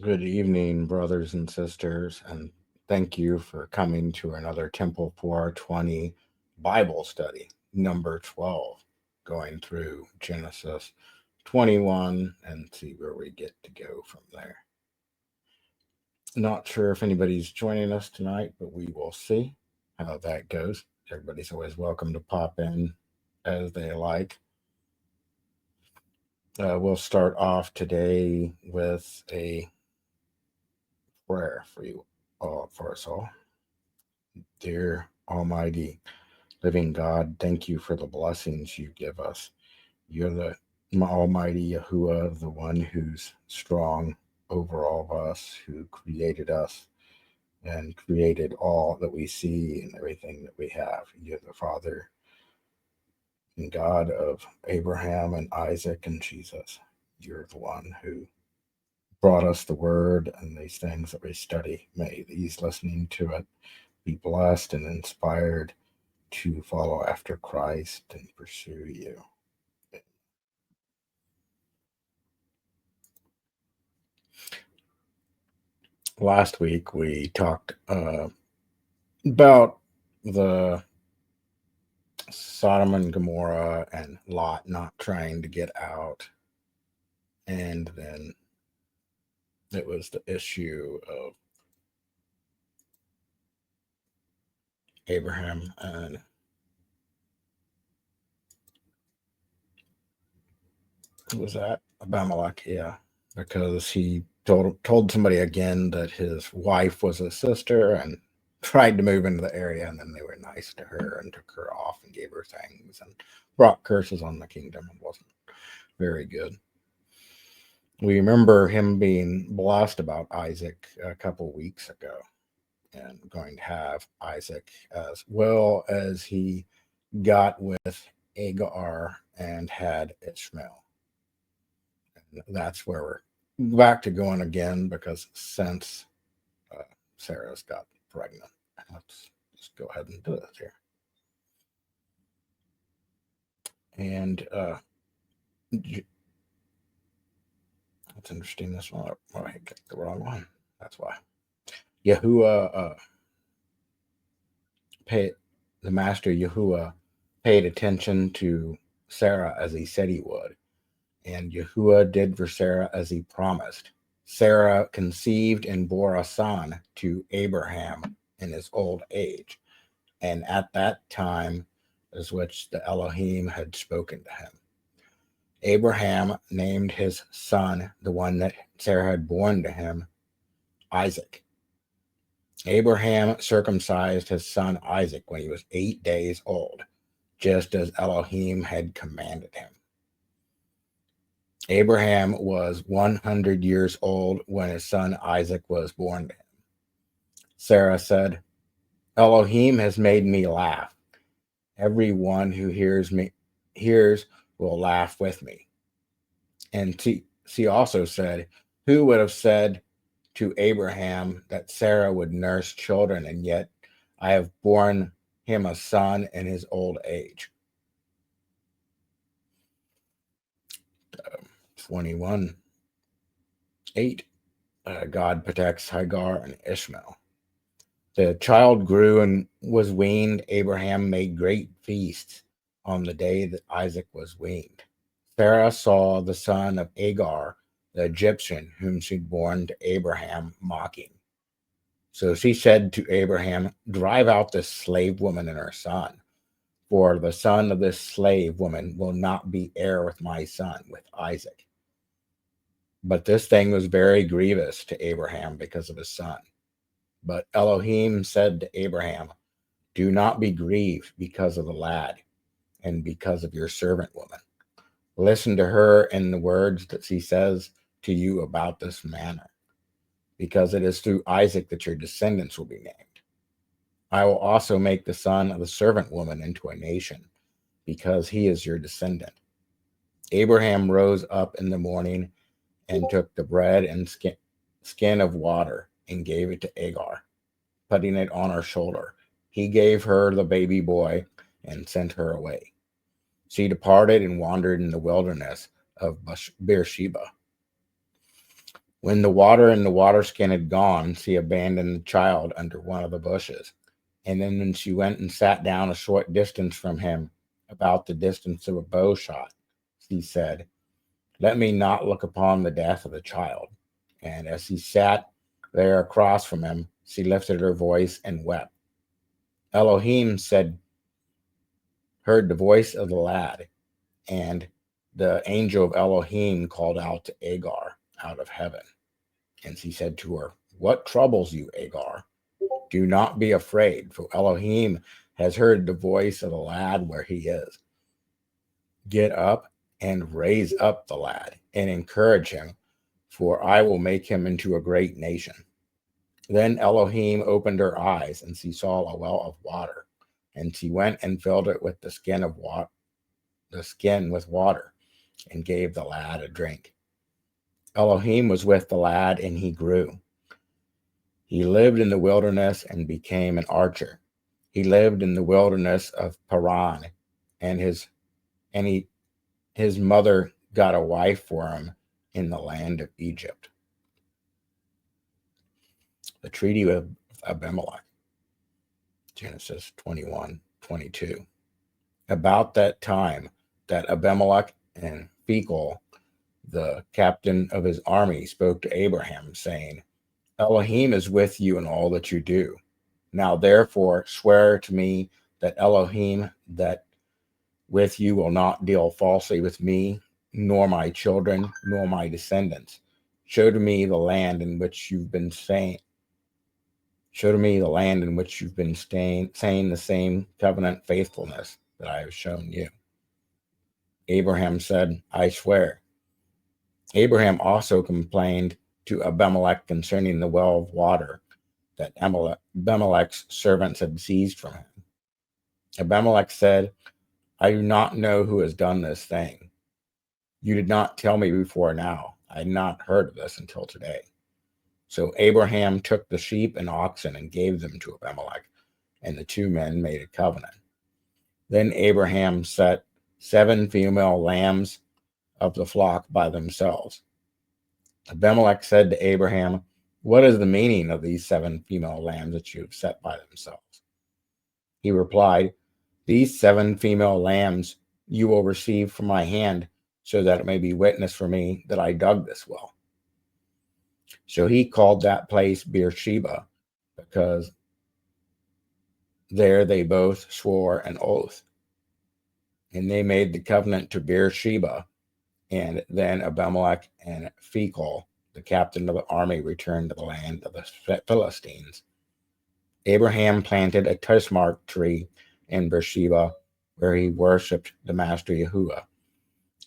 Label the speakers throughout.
Speaker 1: Good evening, brothers and sisters, and thank you for coming to another Temple 420 Bible study, number 12, going through Genesis 21 and see where we get to go from there. Not sure if anybody's joining us tonight, but we will see how that goes. Everybody's always welcome to pop in as they like. We'll start off today with a prayer for you all, for us all. Dear Almighty, living God, thank you for the blessings you give us. You're the Almighty Yahuwah, the one who's strong over all of us, who created us and created all that we see and everything that we have. You're the Father and God of Abraham and Isaac and Jesus. You're the one who brought us the word and these things that we study. May these listening to it be blessed and inspired to follow after Christ and pursue you. Last week we talked about the Sodom and Gomorrah and Lot not trying to get out, and then it was the issue of Abraham and who was that? Abimelech, yeah, because he told somebody again that his wife was his sister and tried to move into the area, and then they were nice to her and took her off and gave her things and brought curses on the kingdom. It wasn't very good. We remember him being blessed about Isaac a couple weeks ago and going to have Isaac as well as he got with Hagar and had Ishmael. That's where we're back to going again because since Sarah's got pregnant, let's just go ahead and do this here. And that's interesting. This one, oh, I got the wrong one. That's why. Yahuwah paid the master Yahuwah paid attention to Sarah as he said he would, and Yahuwah did for Sarah as he promised. Sarah conceived and bore a son to Abraham in his old age, and at that time is which the Elohim had spoken to him. Abraham named his son, the one that Sarah had born to him, Isaac. Abraham circumcised his son Isaac when he was 8 days old, just as Elohim had commanded him. Abraham was 100 years old when his son Isaac was born to him. Sarah said, Elohim has made me laugh. Everyone who hears will laugh with me. And she also said, who would have said to Abraham that Sarah would nurse children, and yet I have borne him a son in his old age. 21:8. God protects Hagar and Ishmael. The child grew and was weaned. Abraham made great feasts on the day that Isaac was weaned. Sarah saw the son of Hagar, the Egyptian, whom she'd borne to Abraham, mocking. So she said to Abraham, drive out this slave woman and her son, for the son of this slave woman will not be heir with my son, with Isaac. But this thing was very grievous to Abraham because of his son. But Elohim said to Abraham, do not be grieved because of the lad and because of your servant woman. Listen to her and the words that she says to you about this manner, because it is through Isaac that your descendants will be named. I will also make the son of the servant woman into a nation, because he is your descendant. Abraham rose up in the morning and took the bread and skin of water and gave it to Hagar, putting it on her shoulder. He gave her the baby boy and sent her away. She departed and wandered in the wilderness of Beersheba. When the water in the water skin had gone, she abandoned the child under one of the bushes. And then when she went and sat down a short distance from him, about the distance of a bow shot, she said, "Let me not look upon the death of the child." And as he sat there across from him, she lifted her voice and wept. Elohim heard the voice of the lad, and the angel of Elohim called out to Hagar out of heaven. And she said to her, "What troubles you, Hagar? Do not be afraid, for Elohim has heard the voice of the lad where he is. Get up and raise up the lad and encourage him, for I will make him into a great nation." Then Elohim opened her eyes, and she saw a well of water, and she went and filled it with the skin with water, and gave the lad a drink. Elohim was with the lad, and he grew. He lived in the wilderness and became an archer. He lived in the wilderness of Paran, and his mother got a wife for him in the land of Egypt. The treaty with Abimelech, Genesis 21:22. About that time that Abimelech and Phicol, the captain of his army, spoke to Abraham, saying, "Elohim is with you in all that you do. Now therefore swear to me that Elohim that with you will not deal falsely with me, nor my children, nor my descendants. Show to me the land in which you've been saying saying the same covenant faithfulness that I have shown you." Abraham said, "I swear." Abraham also complained to Abimelech concerning the well of water that Abimelech's servants had seized from him. Abimelech said, "I do not know who has done this thing. You did not tell me before now. I had not heard of this until today." So Abraham took the sheep and oxen and gave them to Abimelech, and the two men made a covenant. Then Abraham set 7 female lambs of the flock by themselves. Abimelech said to Abraham, "What is the meaning of these 7 female lambs that you have set by themselves?" He replied, "These 7 female lambs you will receive from my hand, so that it may be witness for me that I dug this well." So he called that place Beersheba, because there they both swore an oath. And they made the covenant to Beersheba. And then Abimelech and Phicol, the captain of the army, returned to the land of the Philistines. Abraham planted a tusmark tree in Beersheba, where he worshipped the master Yahuwah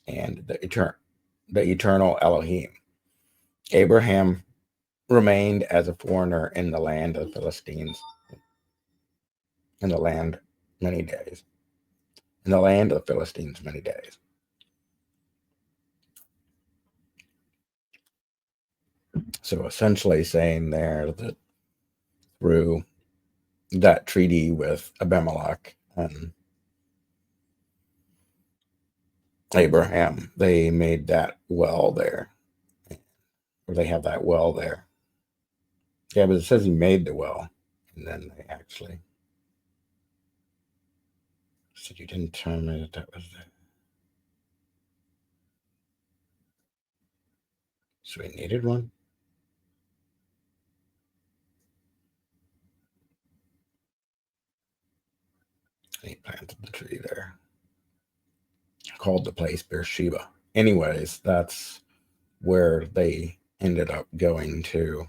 Speaker 1: and the eternal Elohim. Abraham remained as a foreigner in the land of the Philistines in the land many days. In the land of the Philistines many days. So essentially saying there that through that treaty with Abimelech and Abraham, they made that well there. Or they have that well there. Yeah, but it says he made the well. And then they actually said, "You didn't tell me that was there." So he needed one? And he planted the tree there. Called the place Beersheba. Anyways, that's where they ended up going to.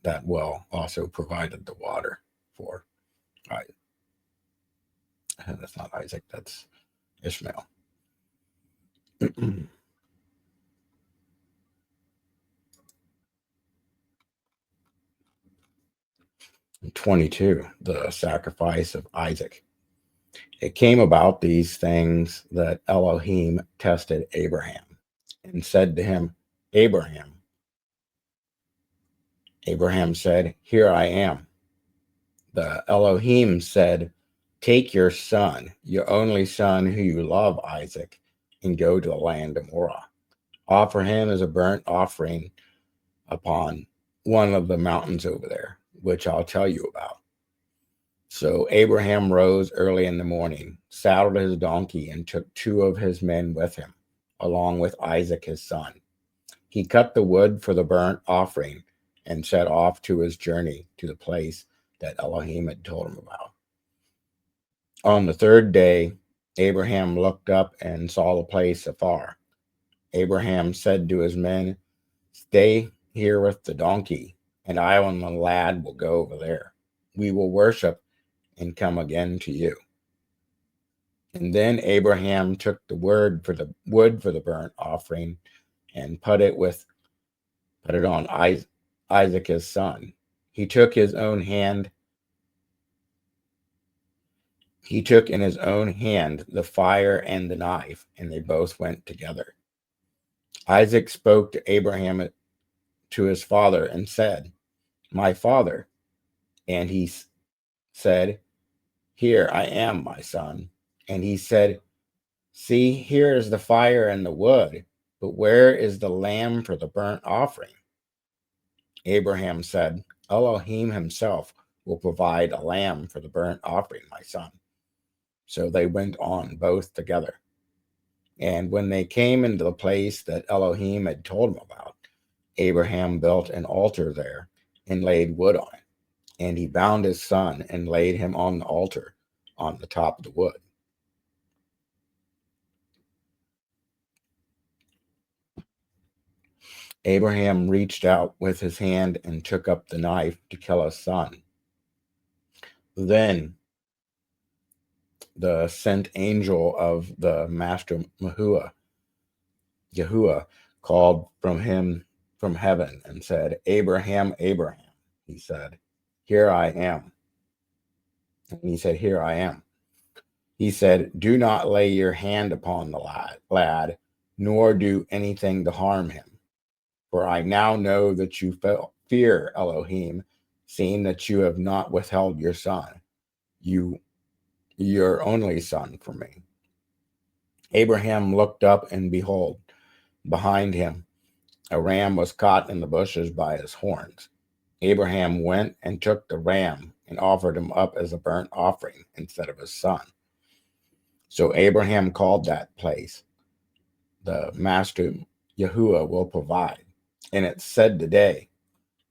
Speaker 1: That well also provided the water for Isaac. That's not Isaac, that's Ishmael. 22, the sacrifice of Isaac. It came about these things that Elohim tested Abraham and said to him, "Abraham." Abraham said, "Here I am." The Elohim said, "Take your son, your only son who you love, Isaac, and go to the land of Moriah. Offer him as a burnt offering upon one of the mountains over there, which I'll tell you about. So Abraham rose early in the morning, saddled his donkey, and took 2 of his men with him, along with Isaac his son. He cut the wood for the burnt offering and set off to his journey to the place that Elohim had told him about. On the 3rd day, Abraham looked up and saw the place afar. Abraham said to his men, "Stay here with the donkey, and I and the lad will go over there. We will worship and come again to you." And then Abraham took the wood for the burnt offering and put it on Isaac his son. He took in his own hand the fire and the knife, and they both went together. Isaac spoke to Abraham, to his father, and said, "My father." And he said, "Here I am, my son." And he said, "See, here is the fire and the wood, but where is the lamb for the burnt offering?" Abraham said, "Elohim himself will provide a lamb for the burnt offering, my son." So they went on both together. And when they came into the place that Elohim had told him about, Abraham built an altar there and laid wood on it. And he bound his son and laid him on the altar on the top of the wood. Abraham reached out with his hand and took up the knife to kill his son. Then the sent angel of the master Yahuwah called from heaven and said, "Abraham, Abraham." He said, "Here I am." And he said, "Here I am." He said, "Do not lay your hand upon the lad, nor do anything to harm him. For I now know that you fear Elohim, seeing that you have not withheld your son, your only son, from me." Abraham looked up, and behold, behind him a ram was caught in the bushes by his horns. Abraham went and took the ram and offered him up as a burnt offering instead of his son. So Abraham called that place, "The Master Yahuwah will provide." And it's said today,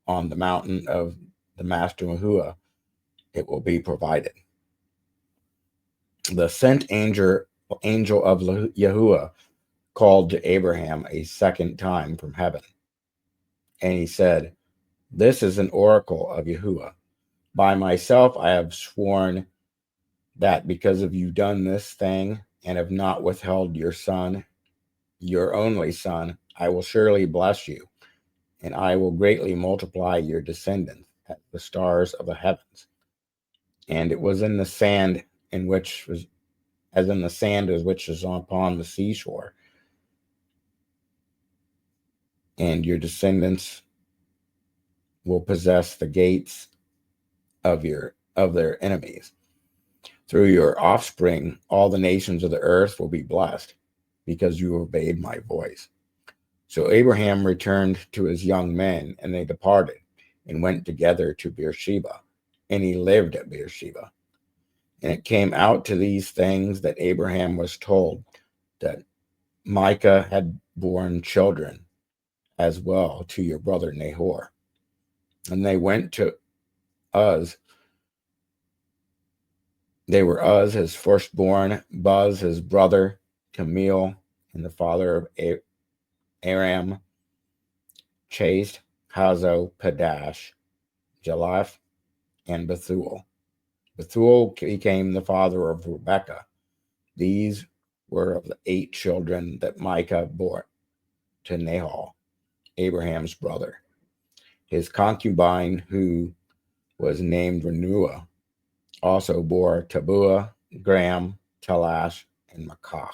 Speaker 1: on the mountain of the Master Yahuwah, it will be provided. The sent angel of Yahuwah called to Abraham a second time from heaven. And he said, "This is an oracle of Yahuwah. By myself I have sworn that because of you done this thing and have not withheld your son, your only son, I will surely bless you, and I will greatly multiply your descendants as the stars of the heavens. And it was in the sand as in the sand as which is upon the seashore. And your descendants will possess the gates of their enemies. Through your offspring, all the nations of the earth will be blessed, because you obeyed my voice." So Abraham returned to his young men, and they departed and went together to Beersheba, and he lived at Beersheba. And it came out to these things that Abraham was told that Micah had borne children as well to your brother Nahor. And they went to Uz. They were Uz, his firstborn, Buz, his brother, Camille, and the father of Aram, Chase, Hazo, Padash, Jaleph, and Bethuel. Bethuel became the father of Rebekah. These were of the 8 children that Micah bore to Nahor, Abraham's brother. His concubine, who was named Renuah, also bore Tabuah, Graham, Talash, and Makah.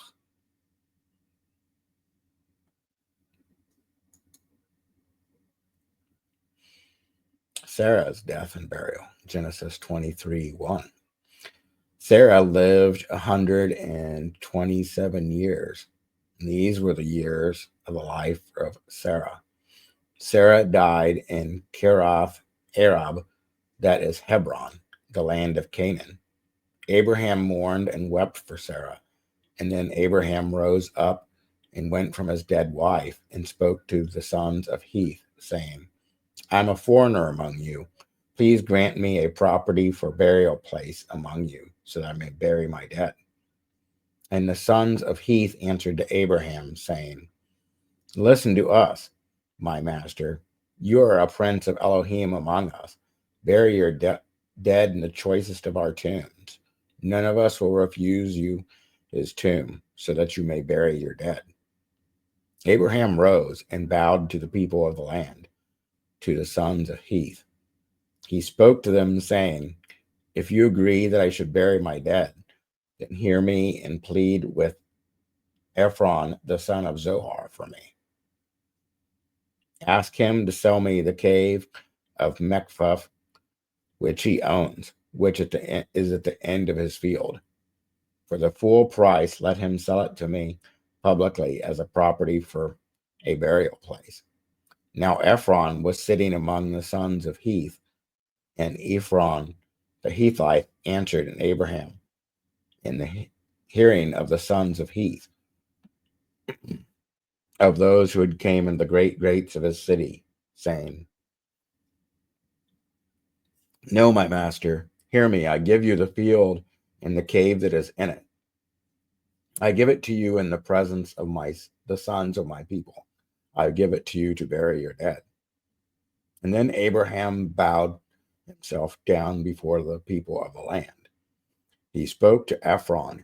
Speaker 1: Sarah's death and burial. Genesis 23:1. Sarah lived 127 years. And these were the years of the life of Sarah. Sarah died in Kirath Arab, that is Hebron, the land of Canaan. Abraham mourned and wept for Sarah. And then Abraham rose up and went from his dead wife and spoke to the sons of Heth, saying, I'm a foreigner among you. Please grant me a property for burial place among you, so that I may bury my dead. And the sons of Heth answered to Abraham, saying, Listen to us, my master. You are a prince of Elohim among us. Bury your dead in the choicest of our tombs. None of us will refuse you his tomb, so that you may bury your dead. Abraham rose and bowed to the people of the land, to the sons of Heth. He spoke to them, saying, If you agree that I should bury my dead, then hear me and plead with Ephron, the son of Zohar, for me. Ask him to sell me the cave of Mechphah, which he owns, which is at the end of his field. For the full price, let him sell it to me publicly as a property for a burial place. Now Ephron was sitting among the sons of Heth, and Ephron the Hethite answered Abraham in the hearing of the sons of Heth, of those who had came in the great gates of his city, saying, No, my master, hear me. I give you the field and the cave that is in it. I give it to you in the presence of the sons of my people. I give it to you to bury your dead. And then Abraham bowed himself down before the people of the land. He spoke to Ephron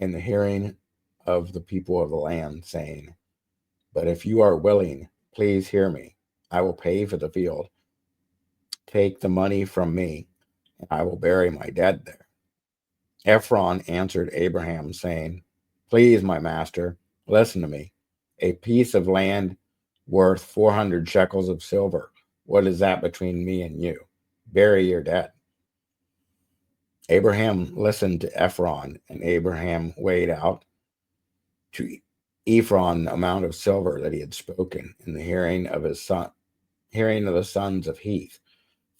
Speaker 1: in the hearing of the people of the land, saying, But if you are willing, please hear me. I will pay for the field. Take the money from me, and I will bury my dead there. Ephron answered Abraham, saying, Please, my master, listen to me. A piece of land worth 400 shekels of silver. What is that between me and you? Bury your dead. Abraham listened to Ephron, and Abraham weighed out to Ephron the amount of silver that he had spoken in the hearing of the sons of Heth,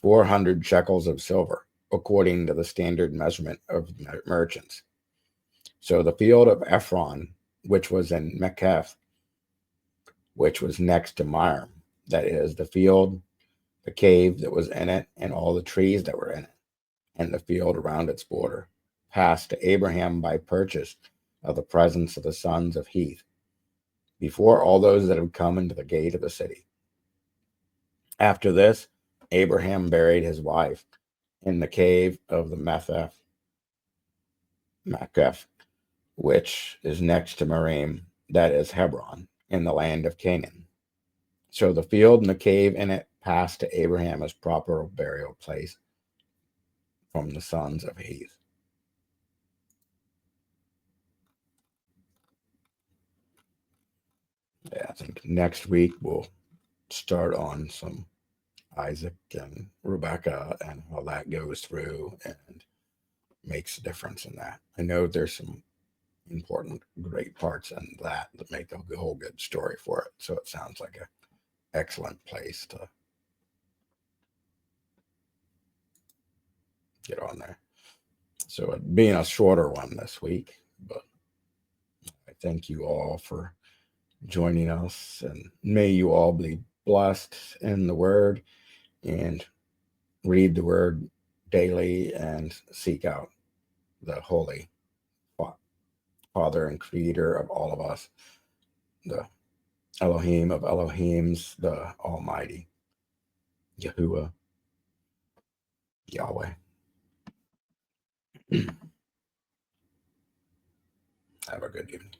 Speaker 1: 400 shekels of silver, according to the standard measurement of merchants. So the field of Ephron, which was in Mecheph, which was next to Myre, that is, the field, the cave that was in it, and all the trees that were in it, and the field around its border, passed to Abraham by purchase of the presence of the sons of Heth, before all those that had come into the gate of the city. After this, Abraham buried his wife in the cave of the Mecheph, which is next to Merim, that is Hebron, in the land of Canaan. So the field and the cave in it passed to Abraham as proper burial place from the sons of Heth. Yeah, I think next week we'll start on some Isaac and Rebecca and how that goes through and makes a difference in that. I know there's some important, great parts in that make a whole good story for it. So it sounds like an excellent place to get on there. So it being a shorter one this week, but I thank you all for joining us, and may you all be blessed in the Word and read the Word daily and seek out the Holy Father and Creator of all of us, the Elohim of Elohims, the Almighty, Yahuwah, Yahweh. Have a good evening.